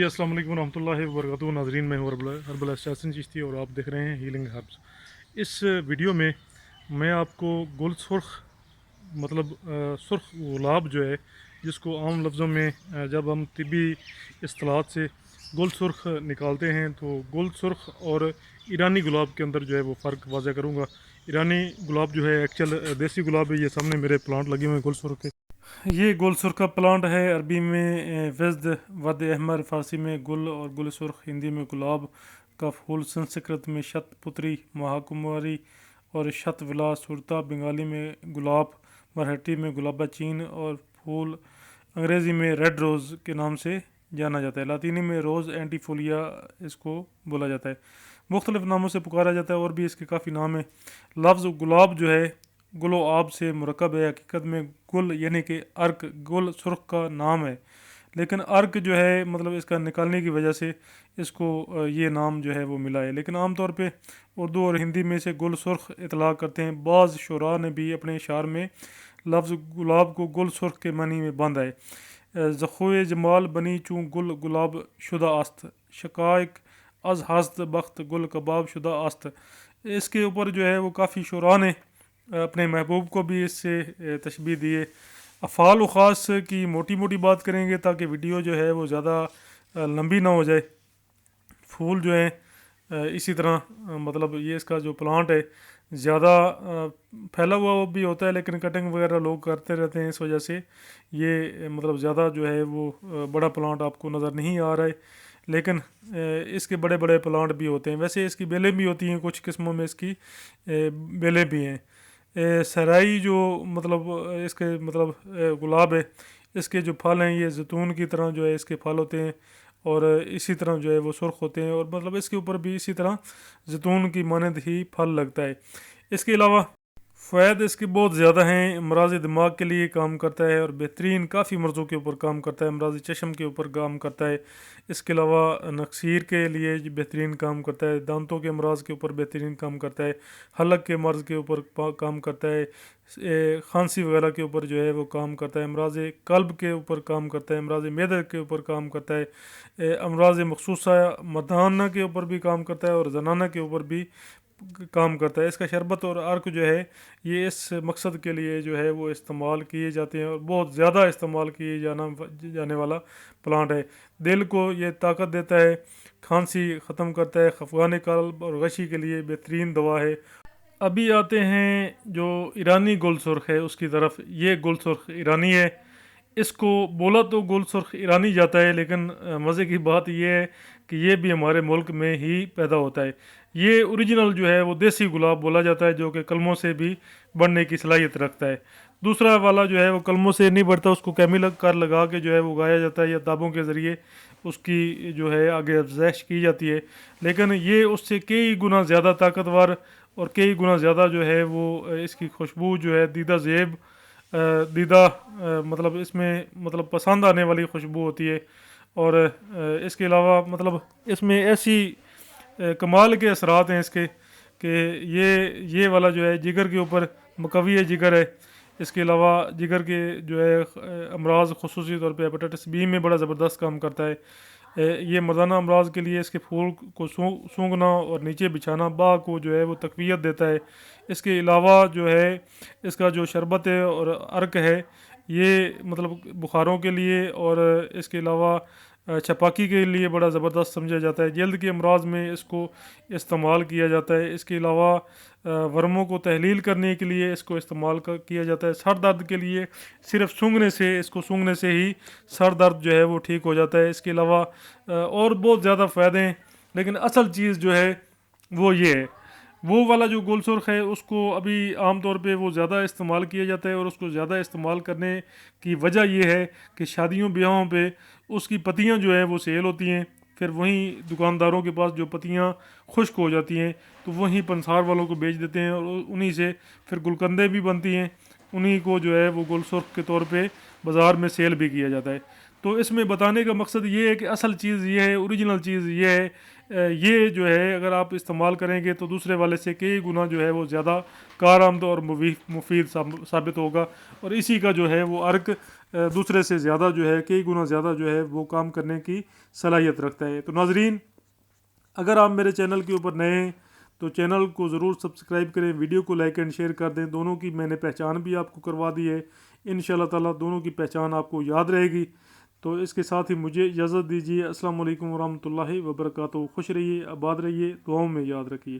जी, अस्सलाम वालेकुम रहमतुल्लाहि व बरकातुहू। नाज़रीन, मैं हूँ हर्बल एहसन चिश्ती और आप देख रहे हैं हीलिंग हर्ब्स। इस वीडियो में मैं आपको गुल सुर्ख मतलब सुर्ख गुलाब जो है, जिसको आम लफ्ज़ों में जब हम तिब्बी इस्तिलाहात से गुल सुर्ख निकालते हैं तो गुल सुर्ख और ईरानी गुलाब के अंदर जो है वो फ़र्क वाज़ह करूँगा। ईरानी गुलाब जो है एक्चुअल देसी गुलाब है। ये सामने मेरे प्लांट लगे हुए हैं गुल सुर्ख के। ये गुल सुर्ख का प्लांट है। अरबी में वज़द वद अहमर, फ़ारसी में गुल और गुल सुर्ख, हिंदी में गुलाब का फूल, संस्कृत में शतपुत्री महाकुमारी और शतविलास सुरता, बंगाली में गुलाब, मराठी में गुलाबा चीन और फूल अंग्रेज़ी में रेड रोज़ के नाम से जाना जाता है। लातीनी में रोज़ एंटीफोलिया इसको बोला जाता है। मुख्तलिफ़ नामों से पुकारा जाता है और भी इसके काफ़ी नाम है। लफ्ज़ गुलाब जो है गुलो आब से मुरकब है। हकीकत में गुल यानी कि अर्क गुल सुर्ख का नाम है, लेकिन अर्क जो है मतलब इसका निकालने की वजह से इसको ये नाम जो है वो मिला है। लेकिन आम तौर पे उर्दू और हिंदी में से गुल सुर्ख इतलाक़ करते हैं। बाज़ शुरा ने भी अपने इशार में लफ्ज़ गुलाब को गुल सुर्ख के मानी में बांधा है। ज़ख़ुए जमाल बनी चूँ गुल गुलाब शुदा आस्त, शकायक अज हस्त बख्त गुल कबाब शुदा आस्त। इसके ऊपर जो है वो काफ़ी शुरा ने अपने महबूब को भी इससे तशबीह दी है। अफ़ाल व ख़ास की मोटी मोटी बात करेंगे ताकि वीडियो जो है वो ज़्यादा लंबी ना हो जाए। फूल जो है इसी तरह मतलब ये इसका जो प्लांट है ज़्यादा फैला हुआ वो भी होता है, लेकिन कटिंग वगैरह लोग करते रहते हैं, इस वजह से ये मतलब ज़्यादा जो है वो बड़ा प्लांट आपको नज़र नहीं आ रहा है। लेकिन इसके बड़े बड़े प्लांट भी होते हैं। वैसे इसकी बेलें भी होती हैं, कुछ किस्मों में इसकी बेलें भी हैं। सराई जो मतलब इसके मतलब गुलाब है, इसके जो फल हैं ये जैतून की तरह जो है इसके फल होते हैं और इसी तरह जो है वो सुर्ख होते हैं, और मतलब इसके ऊपर भी इसी तरह जैतून की मानद ही फल लगता है। इसके अलावा फ़ायदे इसके बहुत ज़्यादा हैं। अमराज़ दिमाग के लिए काम करता है और बेहतरीन काफ़ी मर्ज़ों के ऊपर काम करता है। अमराज़ चश्म के ऊपर काम करता है। इसके अलावा नक्सीर के लिए बेहतरीन काम करता है। दांतों के अमराज़ के ऊपर बेहतरीन काम करता है। हलक के मर्ज़ के ऊपर काम करता है। खांसी वगैरह के ऊपर जो है वो काम करता है। अमराज़ कल्ब के ऊपर काम करता है। अमराज़ मैदे के ऊपर काम करता है। अमराज़ मखसूसा मर्दाना के ऊपर भी काम करता है और जनाना के ऊपर भी काम करता है। इसका शरबत और अर्क जो है ये इस मकसद के लिए जो है वो इस्तेमाल किए जाते हैं और बहुत ज़्यादा इस्तेमाल किए जाने वाला प्लांट है। दिल को ये ताकत देता है, खांसी ख़त्म करता है, खफगान कल्ब और गशी के लिए बेहतरीन दवा है। अभी आते हैं जो ईरानी गुल सुर्ख है उसकी तरफ। ये गुल सुर्ख ईरानी है। इसको बोला तो गुल सुर्ख ईरानी जाता है, लेकिन मज़े की बात यह है कि ये भी हमारे मुल्क में ही पैदा होता है। ये ओरिजिनल जो है वो देसी गुलाब बोला जाता है, जो कि कलमों से भी बढ़ने की सलाहियत रखता है। दूसरा वाला जो है वो कलमों से नहीं बढ़ता, उसको केमिकल लगा के जो है वो उगाया जाता है या दाबों के ज़रिए उसकी जो है आगे अफजैश की जाती है। लेकिन ये उससे कई गुना ज़्यादा ताकतवर और कई गुना ज़्यादा जो है वो इसकी खुशबू जो है दीदा ज़ेब दीदा मतलब इसमें मतलब पसंद आने वाली खुशबू होती है। और इसके अलावा मतलब इसमें ऐसी कमाल के असरात हैं इसके कि ये वाला जो है जिगर के ऊपर मकवी जिगर है। इसके अलावा जिगर के जो है अमराज खसूसी तौर पे हेपेटाइटिस बी में बड़ा ज़बरदस्त काम करता है। ये मर्दाना अमराज के लिए इसके फूल को सूंघना और नीचे बिछाना बा को जो है वो तकवीत देता है। इसके अलावा जो है इसका जो शरबत है और अर्क है ये मतलब बुखारों के लिए और इसके अलावा छपाकी के लिए बड़ा ज़बरदस्त समझा जाता है। जल्द के अमराज में इसको इस्तेमाल किया जाता है। इसके अलावा वर्मों को तहलील करने के लिए इसको इस्तेमाल किया जाता है। सर दर्द के लिए सिर्फ इसको सूंघने से ही सर दर्द जो है वो ठीक हो जाता है। इसके अलावा और बहुत ज़्यादा फ़ायदे हैं, लेकिन असल चीज़ जो है वो ये है। वो वाला जो गुल सुर्ख है उसको अभी आम तौर पे वो ज़्यादा इस्तेमाल किया जाता है और उसको ज़्यादा इस्तेमाल करने की वजह ये है कि शादियों ब्याहों पे उसकी पत्तियां जो है वो सेल होती हैं। फिर वहीं दुकानदारों के पास जो पत्तियां खुश्क हो जाती हैं तो वहीं पंसार वालों को बेच देते हैं और उन्हीं से फिर गुलकंदे भी बनती हैं। उन्हीं को जो है वो गुल सुर्ख के तौर पे बाज़ार में सेल भी किया जाता है। तो इसमें बताने का मकसद ये है कि असल चीज़ ये है, ओरिजिनल चीज़ ये है। ये जो है अगर आप इस्तेमाल करेंगे तो दूसरे वाले से कई गुना जो है वो ज़्यादा कारआमद और मुफीद साबित होगा। और इसी का जो है वो अर्क دوسرے سے زیادہ جو ہے کئی گنا زیادہ جو ہے وہ کام کرنے کی صلاحیت رکھتا ہے۔ تو ناظرین، اگر آپ میرے چینل کے اوپر نئے ہیں تو چینل کو ضرور سبسکرائب کریں، ویڈیو کو لائک اینڈ شیئر کر دیں۔ دونوں کی میں نے پہچان بھی آپ کو کروا دی ہے، انشاءاللہ تعالیٰ دونوں کی پہچان آپ کو یاد رہے گی۔ تو اس کے ساتھ ہی مجھے اجازت دیجیے۔ السلام علیکم ورحمۃ اللہ وبرکاتہ۔ خوش رہیے، آباد رہیے، دعاؤں میں یاد رکھیے۔